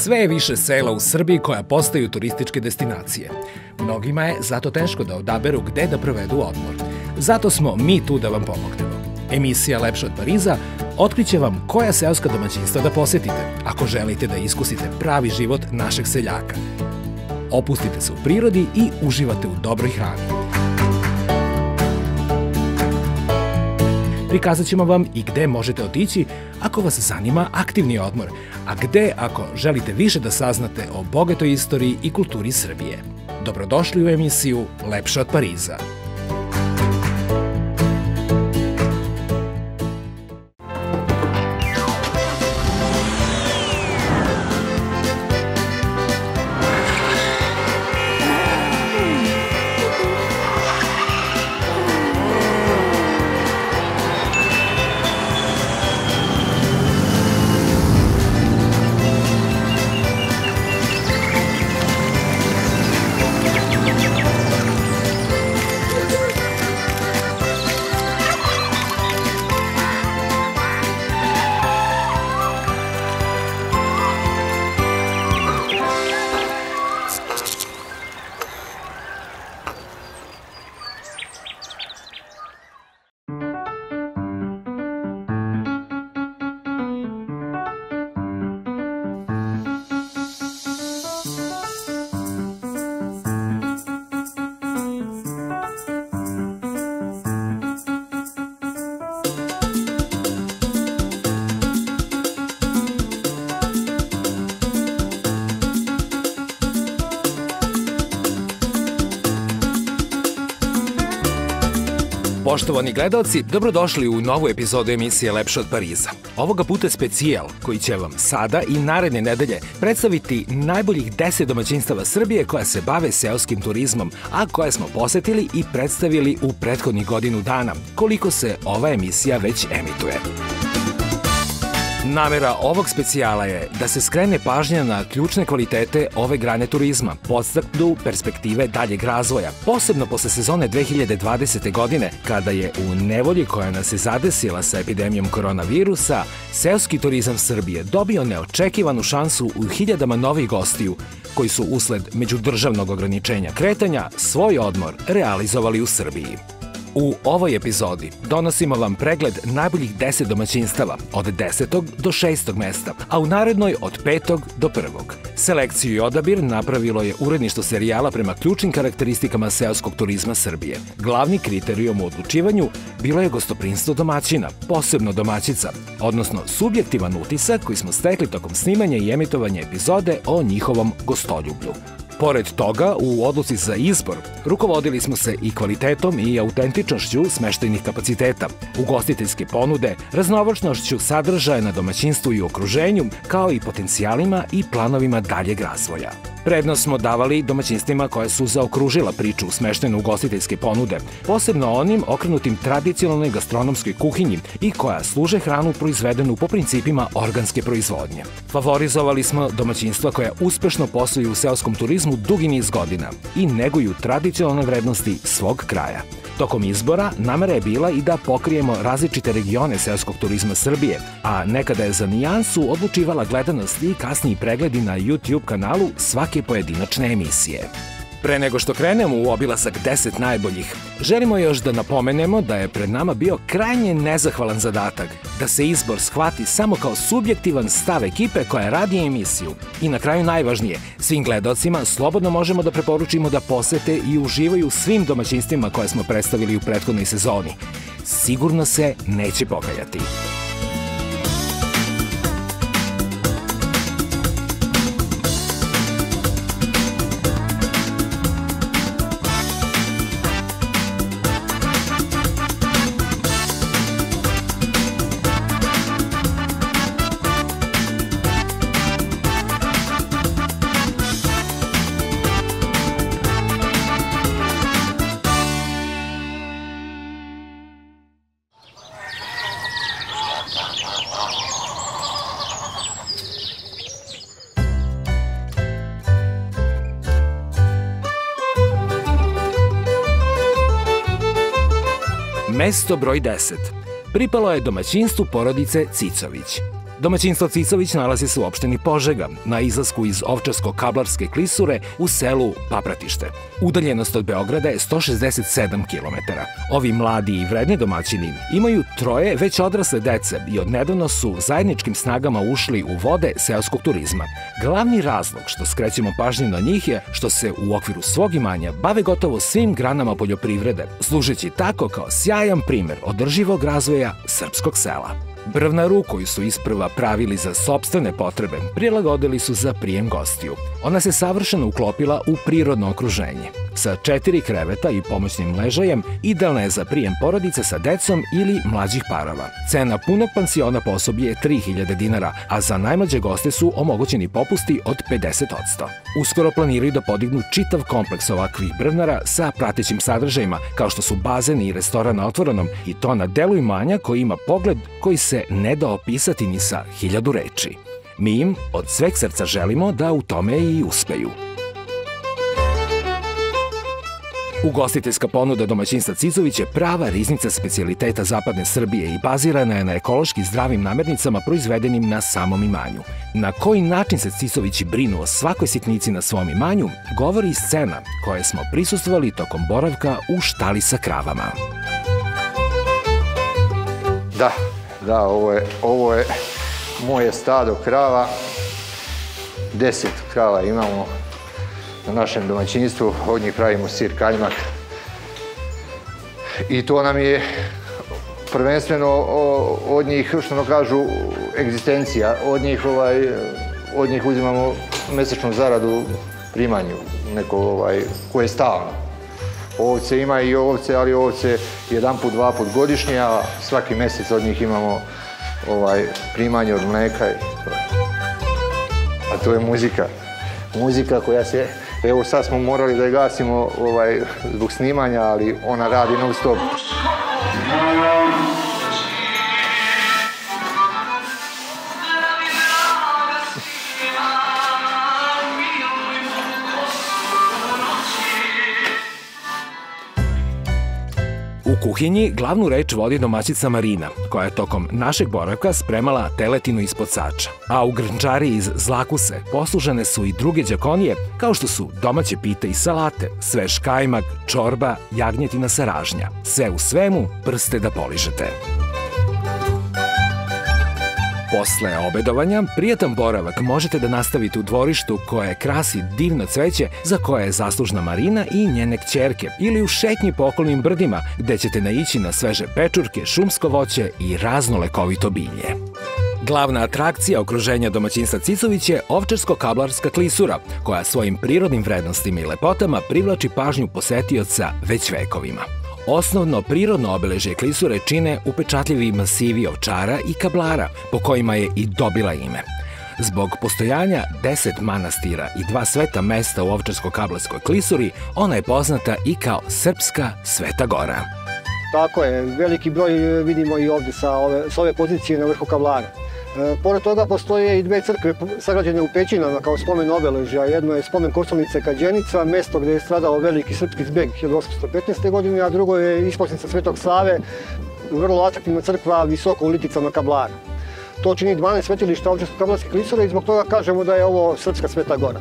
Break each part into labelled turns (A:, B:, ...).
A: Sve je više sela u Srbiji koja postaju turističke destinacije. Mnogima je zato teško da odaberu gde da provedu odmor. Zato smo mi tu da vam pomognemo. Emisija Lepše od Pariza otkriće vam koja seoska domaćinstva da posetite ako želite da iskusite pravi život našeg seljaka. Opustite se u prirodi i uživate u dobroj hrani. Prikazat ćemo vam i gde možete otići ako vas zanima aktivni odmor, a gde ako želite više da saznate o bogatoj istoriji i kulturi Srbije. Dobrodošli u emisiju Lepše od Pariza. Poštovani gledaoci, dobrodošli u novu epizodu emisije Lepše od Pariza. Ovoga puta specijal koji će vam sada i naredne nedelje predstaviti najboljih 10 domaćinstava Srbije koja se bave seoskim turizmom, a koje smo posetili i predstavili u prethodnih godinu dana, koliko se ova emisija već emituje. Namera ovog specijala je da se skrene pažnja na ključne kvalitete ove grane turizma, podstaknu perspektive daljeg razvoja, posebno posle sezone 2020. godine, kada je u nevolji koja nas je zadesila sa epidemijom koronavirusa, seoski turizam Srbije dobio neočekivanu šansu u hiljadama novih gostiju, koji su usled međudržavnog ograničenja kretanja svoj odmor realizovali u Srbiji. U ovoj epizodi donosimo vam pregled najboljih 10 domaćinstava od 10. do 6. mesta, a u narednoj od 5. do 1. Selekciju i odabir napravilo je uredništvo serijala prema ključnim karakteristikama seoskog turizma Srbije. Glavni kriterijum u odlučivanju bilo je gostoprimstvo domaćina, posebno domaćica, odnosno subjektivan utisak koji smo stekli tokom snimanja i emitovanja epizode o njihovom gostoljublju. Pored toga, u odluci za izbor, rukovodili smo se i kvalitetom i autentičnošću smeštajnih kapaciteta, ugostiteljske ponude, raznovrsnošću sadržaja na domaćinstvu i okruženju, kao i potencijalima i planovima daljeg razvoja. Prednost smo davali domaćinstvima koje su zaokružila priču smeštajne ugostiteljske ponude, posebno onim okrenutim tradicionalnoj gastronomskoj kuhinji i koja služe hranu proizvedenu po principima organske proizvodnje. Favorizovali smo domaćinstva koja uspešno posluju u seoskom turizmu dugi niz godina i neguju tradicionalne vrednosti svog kraja. Tokom izbora namera je bila i da pokrijemo različite regione seoskog turizma Srbije, a nekada je za nijansu odlučivala gledanost i kasniji pregledi na YouTube kanalu svake pojedinačne emisije. Pre nego što krenemo u obilazak 10 najboljih, želimo još da napomenemo da je pred nama bio krajnje nezahvalan zadatak, da se izbor shvati samo kao subjektivan stav ekipe koja radi emisiju. I na kraju najvažnije, svim gledaocima slobodno možemo da preporučimo da posete i uživaju svim domaćinstvima koje smo predstavili u prethodnoj sezoni. Sigurno se neće pokajati. Mesto broj 10. Pripalo je domaćinstvu porodice Cicović. Domaćinstvo Cicović nalazi se u opštini Požega, na izlasku iz Ovčarsko-Kablarske klisure u selu Papratište. Udaljenost od Beograda je 167 km. Ovi mladi i vredni domaćini imaju troje već odrasle dece i odnedavno su zajedničkim snagama ušli u vode seoskog turizma. Glavni razlog što skrećemo pažnju na njih je što se u okviru svog imanja bave gotovo svim granama poljoprivrede, služeći tako kao sjajan primer održivog razvoja srpskog sela. Brvnaru koju su isprva pravili za sopstvene potrebe, prilagodili su za prijem gostiju. Ona se savršeno uklopila u prirodno okruženje. Sa 4 kreveta i pomoćnim ležajem idealna je za prijem porodice sa decom ili mlađih parova. Cena punog pansiona po osobi je 3000 dinara, a za najmlađe goste su omogućeni popusti od 50%. Uskoro planiraju da podignu čitav kompleks ovakvih brvnara sa pratećim sadržajima, kao što su bazen i restoran na otvorenom, i to na delu imanja koji ima pogled koji se ne da opisati ni sa 1000 reči. Mi im od sveg srca želimo da u tome i uspeju. Ugostiteljska ponuda domaćinstva Cicović je prava riznica specijaliteta zapadne Srbije i bazirana je na ekološki zdravim namirnicama proizvedenim na samom imanju. Na koji način se Cicovići brinu o svakoj sitnici na svom imanju, govori i scena koje smo prisustvovali tokom boravka u štali sa kravama.
B: Da, ovo je moje stado krava. 10 krava imamo na našem domaćinstvu, od njih pravimo sir kaljmak. I to nam je prvenstveno od njih, što kažu, egzistencija. Od njih uzimamo mesečnu zaradu primanju, neko koje je stalno. Ovce ima i ovce, ali ovce 1 put, 2 put godišnje, a svaki mesec od njih imamo primanje od mleka. A to je muzika. Muzika koja se, evo sad smo morali da je gasimo zbog snimanja, ali ona radi non stop.
A: U kuhinji glavnu reč vodi domaćica Marina, koja je tokom našeg boravka spremala teletinu ispod sača. A u grnčari iz Zlakuse poslužene su i druge đakonije, kao što su domaće pite i salate, svež kajmak, čorba, jagnjetina sa ražnja. Sve u svemu, prste da poližete. Posle obedovanja, prijatan boravak možete da nastavite u dvorištu koje krasi divno cveće za koje je zaslužna Marina i njene kćerke, ili u šetnji po okolnim brdima gde ćete naići na sveže pečurke, šumsko voće i razno lekovito bilje. Glavna atrakcija okruženja domaćinstva Cicović je Ovčarsko-Kablarska klisura, koja svojim prirodnim vrednostima i lepotama privlači pažnju posetioca već vekovima. Osnovno prirodno obeležje klisure čine upečatljivi masivi Ovčara i Kablara, po kojima je i dobila ime. Zbog postojanja 10 manastira i 2 sveta mesta u Ovčarsko-Kablarskoj klisuri, ona je poznata i kao Srpska Sveta Gora.
C: Tako je, veliki broj vidimo i ovdje sa ove pozicije na vrhu Kablara. Pored toga postoje i 2 crkve sagrađene u pećinama kao spomen obeležja. Jedno je spomen kosovnice Kađenica, mesto gde je stradao veliki srpski zbeg 1815. godine, a drugo je isposnica Svetog Save, vrlo atraktivna crkva visoko u Liticama Kablara. To čini 12 svetilišta Ovčarsko-Kablarske klisure i zbog toga kažemo da je ovo Srpska Sveta Gora.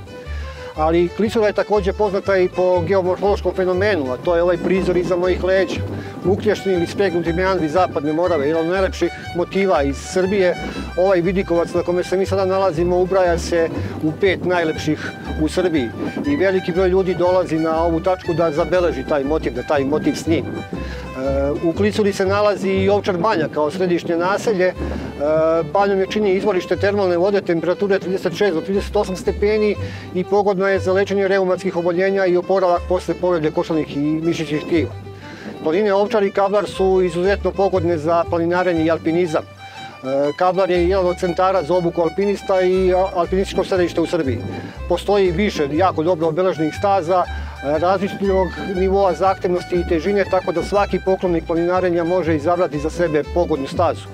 C: Ali klisura je takođe poznata i po geomorfološkom fenomenu, a to je ovaj prizor iza mojih leđa. Ukljašni ili spregnuti meandri zapadne Morave, jedan od najlepših motiva iz Srbije. Ovaj vidikovac na kome se mi sada nalazimo ubraja se u 5 najlepših u Srbiji. I veliki broj ljudi dolazi na ovu tačku da zabeleži taj motiv, da taj motiv snimi. U klisuri se nalazi i Ovčar banja kao središnje naselje. Banjom je čini izvorište termalne vode, temperature 36 do 38 stepeni i pogodno je za lečenje reumatskih oboljenja i oporavak posle povrede košalnih i mišićnih tkiva. Planine Ovčar i Kablar su izuzetno pogodne za planinarenje i alpinizam. Kablar je jedan od centara za obuku alpinista i alpinističko središte u Srbiji. Postoji više jako dobro obeleženih staza, različitog nivoa zahtevnosti i težine, tako da svaki poklonik planinarenja može izabrati za sebe pogodnu stazu.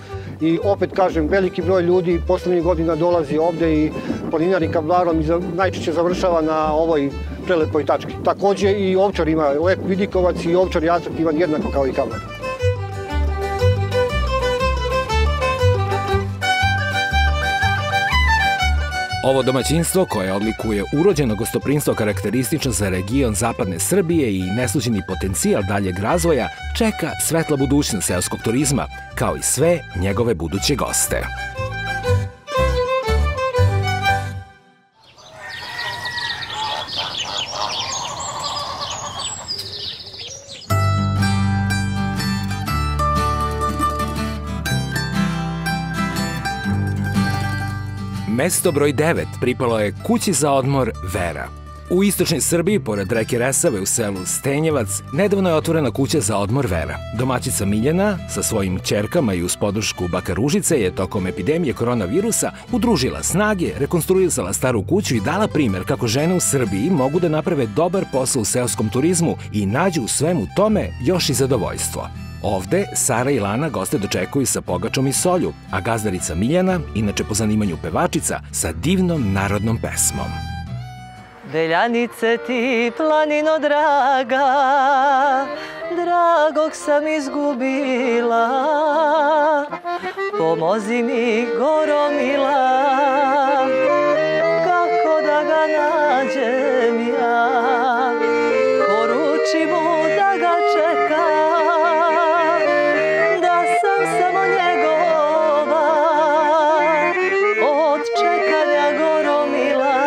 C: I opet kažem, veliki broj ljudi poslednjih godina dolazi ovde i planinari Kablarom najčešće završava na ovoj prelepoj tački. Takođe i Ovčar ima lep vidikovac i Ovčar je atraktivan jednako kao i Kablar.
A: Ovo domaćinstvo, koje odlikuje urođeno gostoprimstvo karakteristično za region zapadne Srbije i neslućeni potencijal daljeg razvoja, čeka svetla budućnost seoskog turizma, kao i sve njegove buduće goste. Mesto broj 9 pripalo je kući za odmor Vera. U istočnoj Srbiji, pored reke Resave u selu Stenjevac, nedavno je otvorena kuća za odmor Vera. Domaćica Miljana sa svojim ćerkama i uz podršku baka Ružice je tokom epidemije koronavirusa udružila snage, rekonstruisala staru kuću i dala primer kako žene u Srbiji mogu da naprave dobar posao u seoskom turizmu i nađu u svemu tome još i zadovoljstvo. Ovde Sara i Lana goste dočekuju sa pogačom i solju, a gazdarica Miljana, inače po zanimanju pevačica, sa divnom narodnom pesmom.
D: Beljanice ti, planino draga, dragog sam izgubila, pomozi mi Goromila, kako da ga nađem ja, poruči mu da ga čekam, da sam samo njegova, od čekanja Goromila.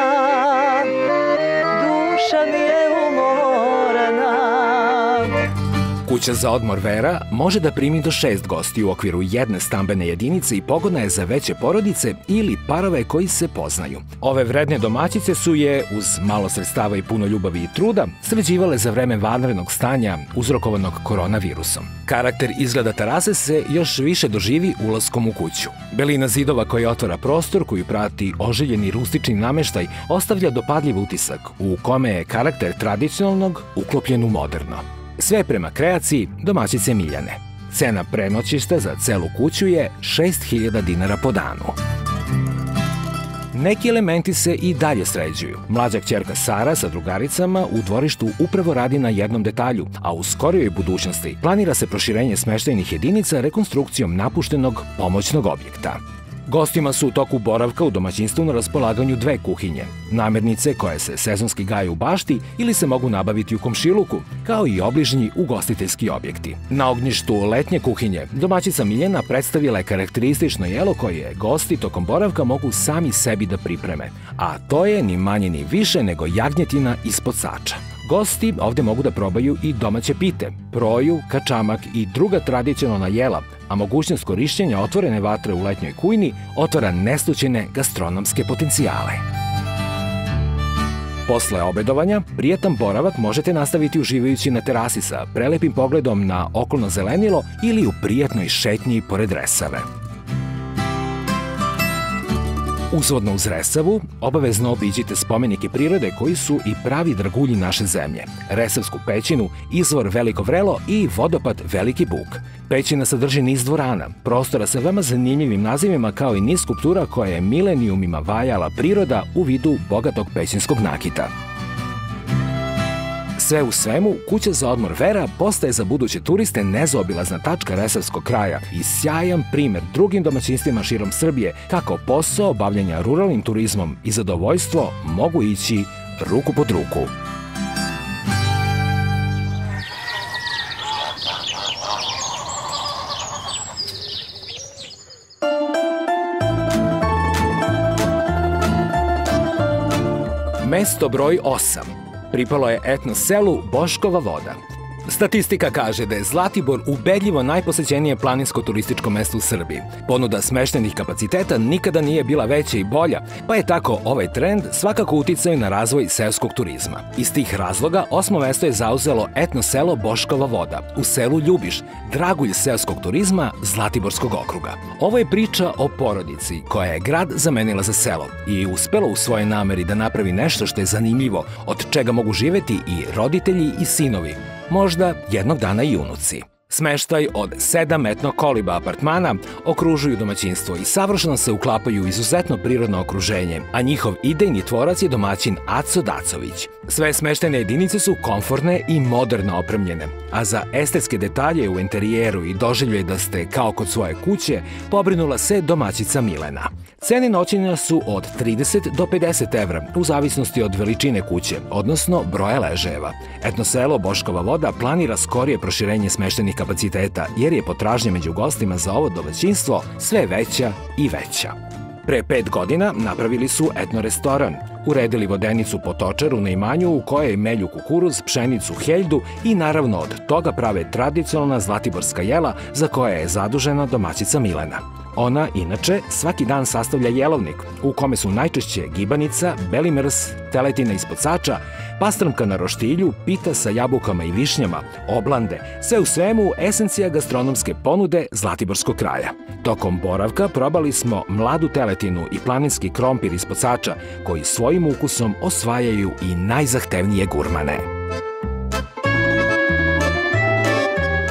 A: Kuća za odmor Vera može da primi do 6 gosti u okviru jedne stambene jedinice i pogodna je za veće porodice ili parove koji se poznaju. Ove vredne domaćice su je, uz malo sredstava i puno ljubavi i truda, sređivale za vreme vanrednog stanja uzrokovanog koronavirusom. Karakter izgleda terase se još više doživi ulaskom u kuću. Belina zidova koja otvara prostor, koju prati ožiljeni rustični nameštaj, ostavlja dopadljiv utisak u kome je karakter tradicionalnog uklopljen u moderno. Sve prema kreaciji domaćice Miljane. Cena prenoćišta za celu kuću je 6.000 dinara po danu. Neki elementi se i dalje sređuju. Mlađa kćerka Sara sa drugaricama u dvorištu upravo radi na jednom detalju, a u skorijoj budućnosti planira se proširenje smeštajnih jedinica rekonstrukcijom napuštenog pomoćnog objekta. Gostima su u toku boravka u domaćinstvu na raspolaganju 2 kuhinje, namirnice koje se sezonski gaje u bašti ili se mogu nabaviti u komšiluku, kao i obližnji ugostiteljski objekti. Na ognjištu letnje kuhinje domaćica Miljana predstavila je karakteristično jelo koje gosti tokom boravka mogu sami sebi da pripreme, a to je ni manje ni više nego jagnjetina ispod sača. Gosti ovde mogu da probaju i domaće pite, proju, kačamak i druga tradicionalna jela, a mogućnost korišćenja otvorene vatre u letnjoj kujni otvara neslućene gastronomske potencijale. Posle obedovanja, prijatan boravak možete nastaviti uživajući na terasi sa prelepim pogledom na okolno zelenilo ili u prijatnoj šetnji pored Resave. Uzvodno uz Resavu, obavezno obiđite spomenike prirode koji su i pravi dragulji naše zemlje. Resavsku pećinu, izvor Veliko Vrelo i vodopad Veliki Buk. Pećina sadrži niz dvorana, prostora sa veoma zanimljivim nazivima kao i niz skulptura koja je milenijumima vajala priroda u vidu bogatog pećinskog nakita. Sve u svemu, kuća za odmor Vera postaje za buduće turiste nezaobilazna tačka resavskog kraja i sjajan primer drugim domaćinstvima širom Srbije kako posao bavljenja ruralnim turizmom i zadovoljstvo mogu ići ruku pod ruku. Mesto broj 8 pripalo je etno selu Boškova Voda. Statistika kaže da je Zlatibor ubedljivo najposećenije planinsko-turističko mesto u Srbiji. Ponuda smeštenih kapaciteta nikada nije bila veća i bolja, pa je tako ovaj trend svakako uticao na razvoj seoskog turizma. Iz tih razloga 8. mesto je zauzelo etno selo Boškova Voda u selu Ljubiš, dragulj seoskog turizma Zlatiborskog okruga. Ovo je priča o porodici koja je grad zamenila za selo i uspela u svojoj nameri da napravi nešto što je zanimljivo, od čega mogu živeti i roditelji i sinovi, možda jednog dana i unuci. Smeštaj od 7 etno-koliba apartmana okružuju domaćinstvo i savršeno se uklapaju u izuzetno prirodno okruženje, a njihov idejni tvorac je domaćin Aco Dacović. Sve smeštajne jedinice su komfortne i moderno opremljene, a za estetske detalje u interijeru i doživljaj da ste kao kod svoje kuće pobrinula se domaćica Milena. Cene noćenja su od 30 do 50 evra, u zavisnosti od veličine kuće, odnosno broja ležajeva. Etno selo Boškova Voda planira skorije proširenje smeštajnih kapaciteta, jer je potražnja među gostima za ovo domaćinstvo sve veća i veća. Pre 5 godina napravili su etno restoran, uredili vodenicu po točaru na imanju u kojoj melju kukuruz, pšenicu, heljdu i naravno od toga prave tradicionalna zlatiborska jela za koja je zadužena domaćica Milena. Ona, inače, svaki dan sastavlja jelovnik, u kome su najčešće gibanica, beli mrs, teletina ispod sača, pastrmka na roštilju, pita sa jabukama i višnjama, oblande, sve u svemu esencija gastronomske ponude zlatiborskog kraja. Tokom boravka probali smo mladu teletinu i planinski krompir ispod sača, koji svojim ukusom osvajaju i najzahtevnije gurmane.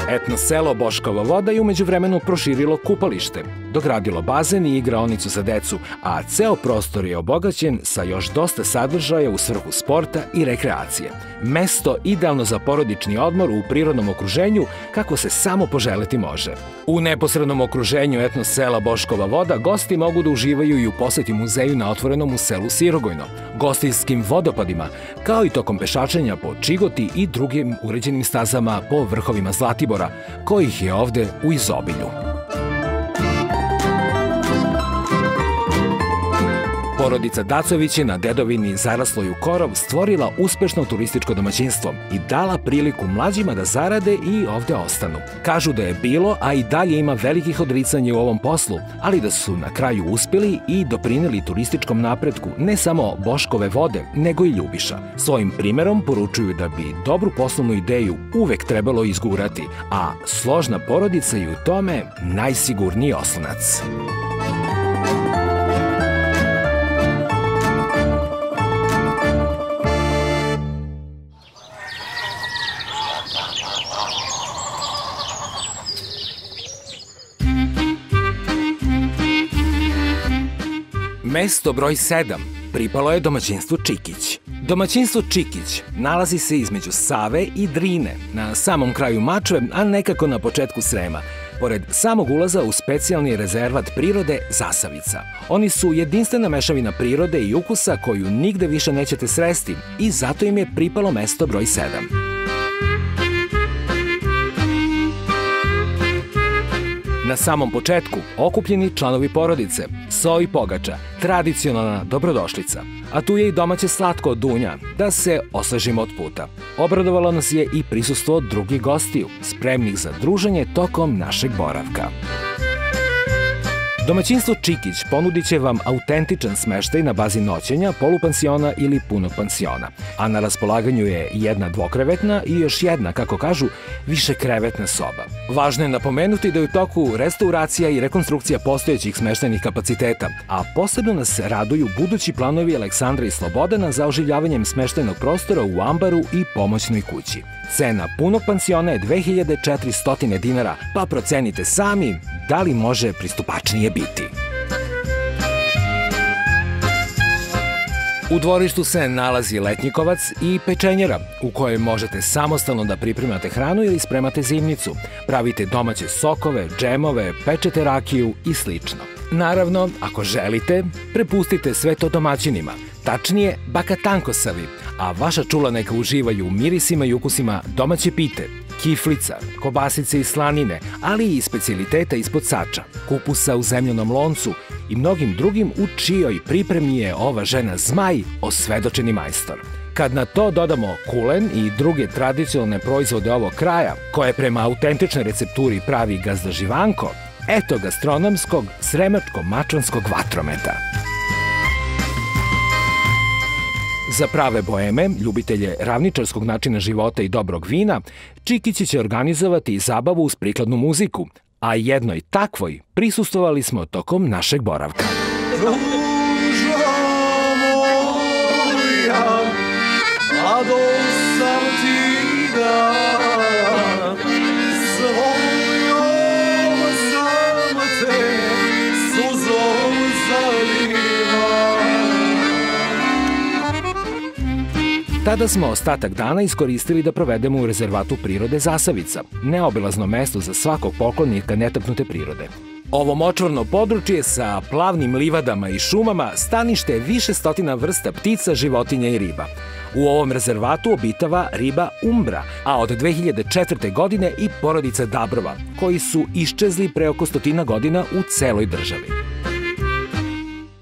A: Etno selo Boškova Voda je umeđu vremenu proširilo kupalište, dogradilo bazen i igraonicu za decu, a ceo prostor je obogaćen sa još dosta sadržaja u svrhu sporta i rekreacije. Mesto idealno za porodični odmor u prirodnom okruženju kako se samo poželeti može. U neposrednom okruženju etno sela Boškova Voda gosti mogu da uživaju i u poseti muzeju na otvorenom u selu Sirogojno, gostijskim vodopadima, kao i tokom pešačenja po Čigoti i drugim uređenim stazama po vrhovima Zlatibora, kojih je ovde u izobilju. Porodica Dacović je na dedovini zarasloj u korov stvorila uspešno turističko domaćinstvo i dala priliku mlađima da zarade i ovde ostanu. Kažu da je bilo, a i dalje ima velikih odricanja u ovom poslu, ali da su na kraju uspeli i doprineli turističkom napretku ne samo Boškove Vode, nego i Ljubiša. Svojim primerom poručuju da bi dobru poslovnu ideju uvek trebalo izgurati, a složna porodica je u tome najsigurniji oslonac. Mesto broj 7 pripalo je domaćinstvu Čikić. Domaćinstvo Čikić nalazi se između Save i Drine, na samom kraju Mačve, a nekako na početku Srema, pored samog ulaza u specijalni rezervat prirode Zasavica. Oni su jedinstvena mešavina prirode i ukusa koju nigde više nećete sresti i zato im je pripalo mesto broj 7. Na samom početku okupljeni članovi porodice, so i pogača, tradicionalna dobrodošlica. A tu je i domaće slatko od dunja, da se osvežimo od puta. Obradovalo nas je i prisustvo drugih gostiju, spremnih za druženje tokom našeg boravka. Domaćinstvo Čikić ponudit će vam autentičan smeštaj na bazi noćenja, polupansiona ili punog pansiona, a na raspolaganju je jedna dvokrevetna i još jedna, kako kažu, višekrevetna soba. Važno je napomenuti da je u toku restauracija i rekonstrukcija postojećih smeštajnih kapaciteta, a posebno nas raduju budući planovi Aleksandra i Slobodana za oživljavanjem smeštajnog prostora u ambaru i pomoćnoj kući. Cena punog pansiona je 2400 dinara, pa procenite sami da li može pristupačnije biti. U dvorištu se nalazi letnjikovac i pečenjera u kojoj možete samostalno da pripremate hranu ili spremate zimnicu, pravite domaće sokove, džemove, pečete rakiju i slično. Naravno, ako želite, prepustite sve to domaćinima, tačnije bakatankosavi, a vaša čula neka uživaju u mirisima i ukusima domaće pite, kiflica, kobasice i slanine, ali i specijaliteta ispod sača, kupusa u zemljanom loncu i mnogim drugim u čijoj pripremi je ova žena Zmaj osvedočeni majstor. Kad na to dodamo kulen i druge tradicionalne proizvode ovog kraja, koje prema autentičnoj recepturi pravi gazda Živanko, eto gastronomskog sremačko-mačvanskog vatrometa. Za prave boeme, ljubitelje ravničarskog načina života i dobrog vina, Čikići će organizovati zabavu uz prikladnu muziku, a jednoj takvoj prisustvovali smo tokom našeg boravka.
E: Ružo moja, rado sam ti da, svoj
A: Tada smo ostatak dana iskoristili da provedemo u rezervatu prirode Zasavica, neobilazno mesto za svakog poklonika netaknute prirode. Ovo močvarno područje sa plavnim livadama i šumama stanište je više stotina vrsta ptica, životinja i riba. U ovom rezervatu obitava riba umbra, a od 2004. godine i porodica dabrova, koji su iščezli pre oko 100 godina u celoj državi.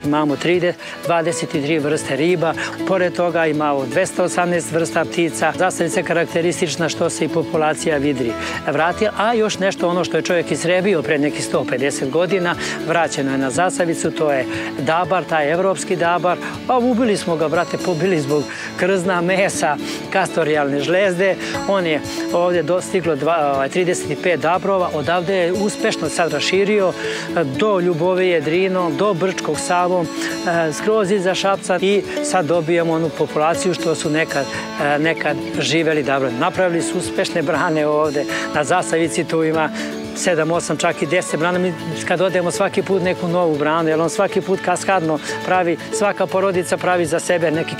F: Imamo 23 vrste riba, pored toga imamo 218 vrsta ptica. Zasavica je karakteristična što se i populacija vidri vratila, a još nešto ono što je čovjek isrebio pre nekih 150 godina, vraćeno je na Zasavicu, to je dabar, taj evropski dabar, a ubili smo ga, brate, pobili zbog krzna, mesa, kastorijalne žlezde. On je ovdje dostiglo 35 dabrova, odavde je uspešno sad raširio do Ljubovije, Drinom, do Brčkog, Savom, skroz iza Šapca i sad dobijamo onu populaciju što su nekad živeli dobro. Napravili su uspešne brane ovde. Na Zasavici tu ima 7, 8, čak i 10 brana. Mi kad odemo svaki put neku novu branu, jer on svaki put kaskadno pravi, svaka porodica pravi za sebe neki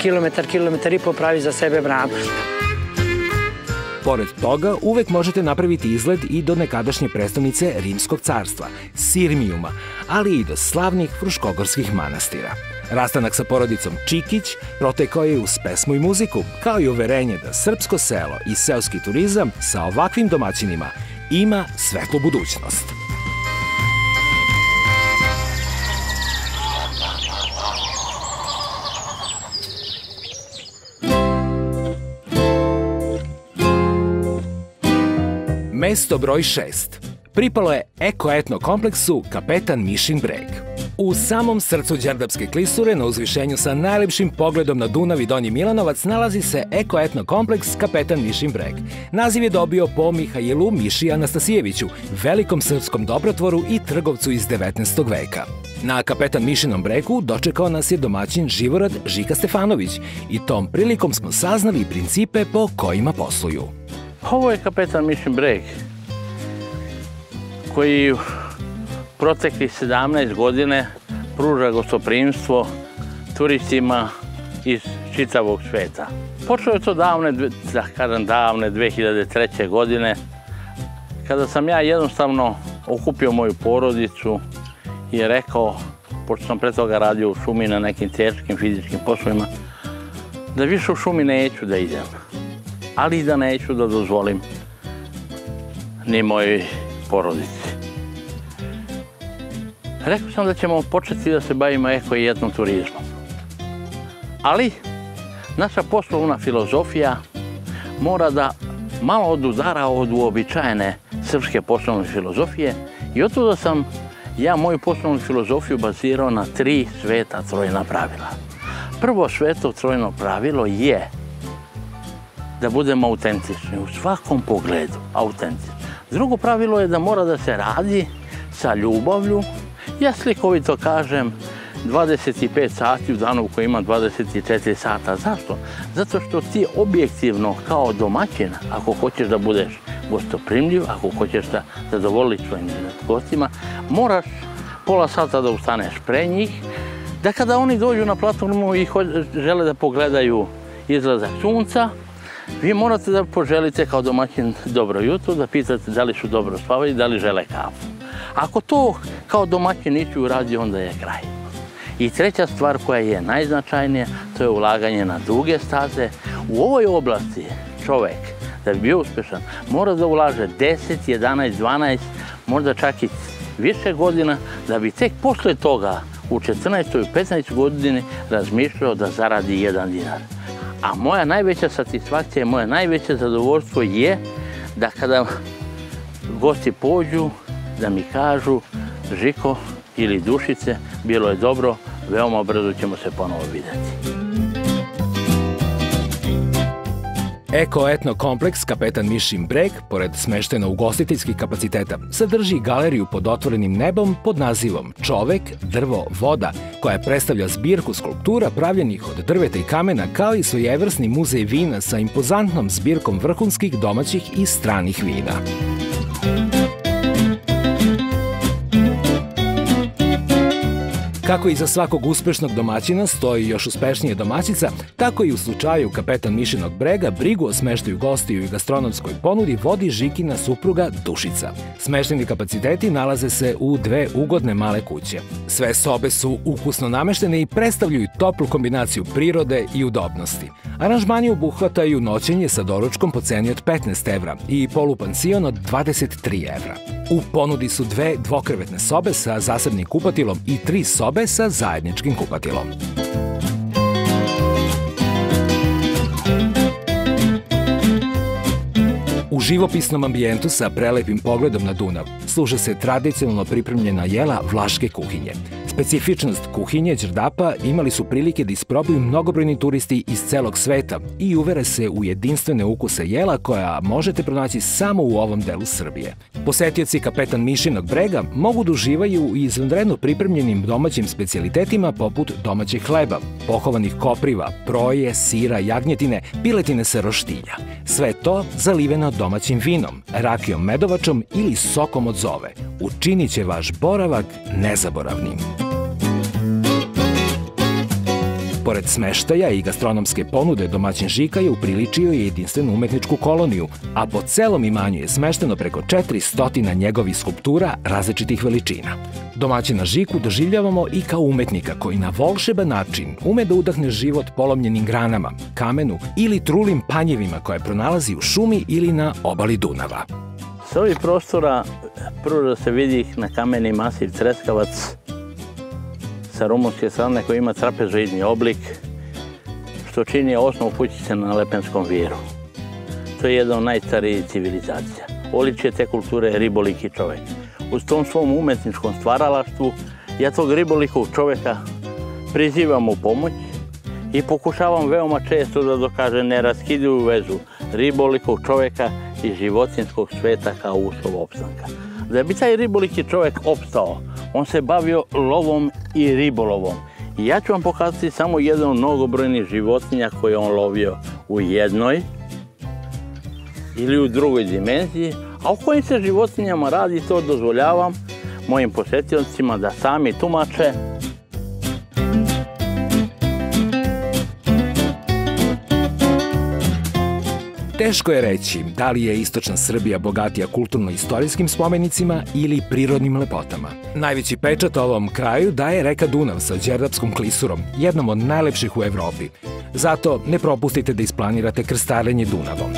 F: kilometar i po pravi za sebe branu.
A: Pored toga, uvek možete napraviti izgled i do nekadašnje predstavnice Rimskog carstva, Sirmijuma, ali i do slavnih fruškogorskih manastira. Rastanak sa porodicom Čikić protekao je uz pesmu i muziku, kao i uverenje da srpsko selo i seoski turizam sa ovakvim domaćinima ima svetlu budućnost. Mesto broj 6 pripalo je eko-etno kompleksu Kapetan Mišin breg. U samom srcu Đerdapske klisure, na uzvišenju sa najlepšim pogledom na Dunav i Donji Milanovac, nalazi se eko-etno kompleks Kapetan Mišin breg. Naziv je dobio po Mihajlu Miši Anastasijeviću, velikom srpskom dobrotvoru i trgovcu iz 19. veka. Na Kapetan Mišinom bregu dočekao nas je domaćin Živorad Žika Stefanović i tom prilikom smo saznali principe po kojima posluju.
G: Ovo je Kapetan Mišin breg, koji proteklih 17 godine pruža gostoprimstvo turistima iz čitavog sveta. Počelo je to davne 2003. godine, kada sam ja jednostavno okupio moju porodicu i rekao, pošto sam pre toga radio u šumi na nekim teškim fizičkim poslovima, da više u šumi neću da idem, ali i da neću da dozvolim ni mojoj porodici. Rekao sam da ćemo početi da se bavimo eko i etnoturizmom. Ali naša poslovna filozofija mora da malo odudara od uobičajene srpske poslovne filozofije i od toga sam ja moju poslovnu filozofiju bazirao na 3 sveta trojna pravila. Prvo sveto trojno pravilo je da budemo autentični, u svakom pogledu autentični. Drugo pravilo je da mora da se radi sa ljubavlju. Ja slikovito kažem 25 sati u danu koji ima 24 sata. Zašto? Zato što ti objektivno kao domaćin, ako hoćeš da budeš gostoprimljiv, ako hoćeš da zadovoljiš svojim gostima, moraš pola sata da ustaneš pre njih, da kada oni dođu na platformu i žele da pogledaju izlazak sunca, vi morate da poželite kao domaćin dobro jutro, da pitate da li su dobro spavali, da li žele kafu. Ako to kao domaćin nisi uradio, onda je kraj. I treća stvar koja je najznačajnija, to je ulaganje na duge staze. U ovoj oblasti čovek, da bi bio uspešan, mora da ulaže 10, 11, 12, možda čak i više godina, da bi tek posle toga u 14. i 15. godini razmišljao da zaradi 1 dinar. A moja najveća satisfakcija, moje najveće zadovoljstvo je da kada gosti pođu, da mi kažu Žiko ili Dušice, bilo je dobro, veoma brzo ćemo se ponovo vidjeti.
A: Eko-etno kompleks Kapetan Mišin breg, pored smeštena ugostiteljskih kapaciteta, sadrži galeriju pod otvorenim nebom pod nazivom Čovek, drvo, voda, koja predstavlja zbirku skulptura pravljenih od drveta i kamena, kao i svojevrsni muzej vina sa impozantnom zbirkom vrhunskih domaćih i stranih vina. Kako i za svakog uspešnog domaćina stoji još uspešnije domaćica, tako i u slučaju Kapetan Mišinog brega brigu o smeštaju gostiju i gastronomskoj ponudi vodi Žikina supruga Dušica. Smeštajni kapaciteti nalaze se u 2 ugodne male kuće. Sve sobe su ukusno nameštene i predstavljaju toplu kombinaciju prirode i udobnosti. Aranžmani obuhvataju noćenje sa doručkom po ceni od 15 evra i polupansion od 23 evra. U ponudi su 2 dvokrevetne sobe sa zasebnim kupatilom i 3 sobe sa zajedničkim kupatilom. U živopisnom ambijentu sa prelepim pogledom na Dunav služe se tradicionalno pripremljena jela vlaške kuhinje. Specifičnost kuhinje Đerdapa imali su prilike da isprobaju mnogobrojni turisti iz celog sveta i uvere se u jedinstvene ukuse jela koja možete pronaći samo u ovom delu Srbije. Posetioci Kapetan Mišinog brega mogu da uživaju u izvanredno pripremljenim domaćim specijalitetima poput domaćeg hleba, pohovanih kopriva, proje, sira, jagnjetine, piletine sa roštilja. Sve to zaliveno domaćim vinom, rakijom medovačom ili sokom od zove. Učinit će vaš boravak nezaboravnim. Pored smeštaja i gastronomske ponude, domaćin Žika je upriličio i jedinstvenu umetničku koloniju, a po celom imanju je smešteno preko 400 njegovih skulptura različitih veličina. Domaćina Žiku doživljavamo i kao umetnika koji na volšeban način ume da udahne život polomljenim granama, kamenu ili trulim panjevima koje pronalazi u šumi ili na obali Dunava.
G: S ovih prostora prvo da se vidi na kameni masiv Treskavac sa rumunske strane koji ima trapezoidni oblik, što čini osnovu kućice na Lepenskom viru. To je jedna od najstarijih civilizacija. Oličje te kulture je riboliki čovek. Uz tom svom umetničkom stvaralaštvu ja tog ribolikog čoveka prizivam u pomoć i pokušavam veoma često da dokaže neraskidivu vezu ribolikog čoveka i životinjskog sveta kao uslov opstanka. Da bi taj riboliki čovek opstao, on se bavio lovom i ribolovom. I ja ću vam pokazati samo jedan od mnogobrojnih životinja koje on lovio u jednoj ili u drugoj dimenziji, a o kojim se životinjama radi, to dozvoljavam mojim posetiocima da sami tumače.
A: Teško je reći da li je istočna Srbija bogatija kulturno-istorijskim spomenicima ili prirodnim lepotama. Najveći pečat ovom kraju daje reka Dunav sa Đerdapskom klisurom, jednom od najlepših u Evropi. Zato ne propustite da isplanirate krstarenje Dunavom.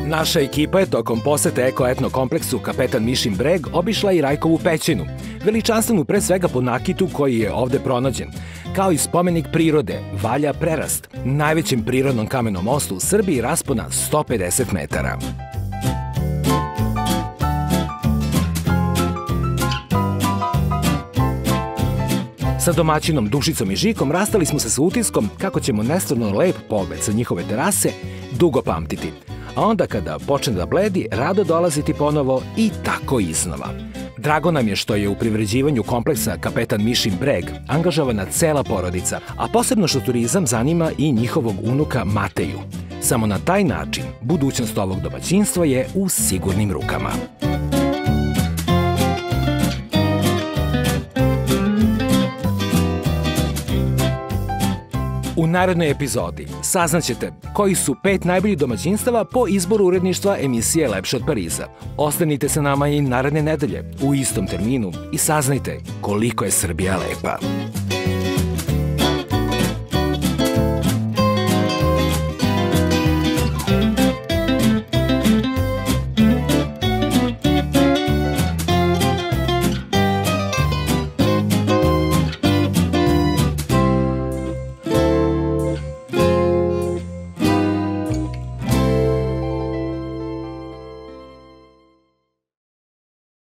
A: Naša ekipa je tokom posete eko-etno kompleksu Kapetan Mišin breg obišla i Rajkovu pećinu, veličanstvenu pre svega po nakitu koji je ovde pronađen, kao i spomenik prirode Valja Prerast, najvećem prirodnom kamenom mostu u Srbiji raspona 150 metara. Sa domaćinom Dušicom i Žikom rastali smo se sa utiskom kako ćemo nestvarno lep pogled sa njihove terase dugo pamtiti, a onda kada počne da bledi, rado dolaziti ponovo i tako iznova. Drago nam je što je u privređivanju kompleksa Kapetan Mišin breg angažovana cela porodica, a posebno što turizam zanima i njihovog unuka Mateju. Samo na taj način budućnost ovog domaćinstva je u sigurnim rukama. U narednoj epizodi saznaćete koji su 5 najboljih domaćinstava po izboru uredništva emisije Lepše od Pariza. Ostanite sa nama i naredne nedelje u istom terminu i saznajte koliko je Srbija lepa.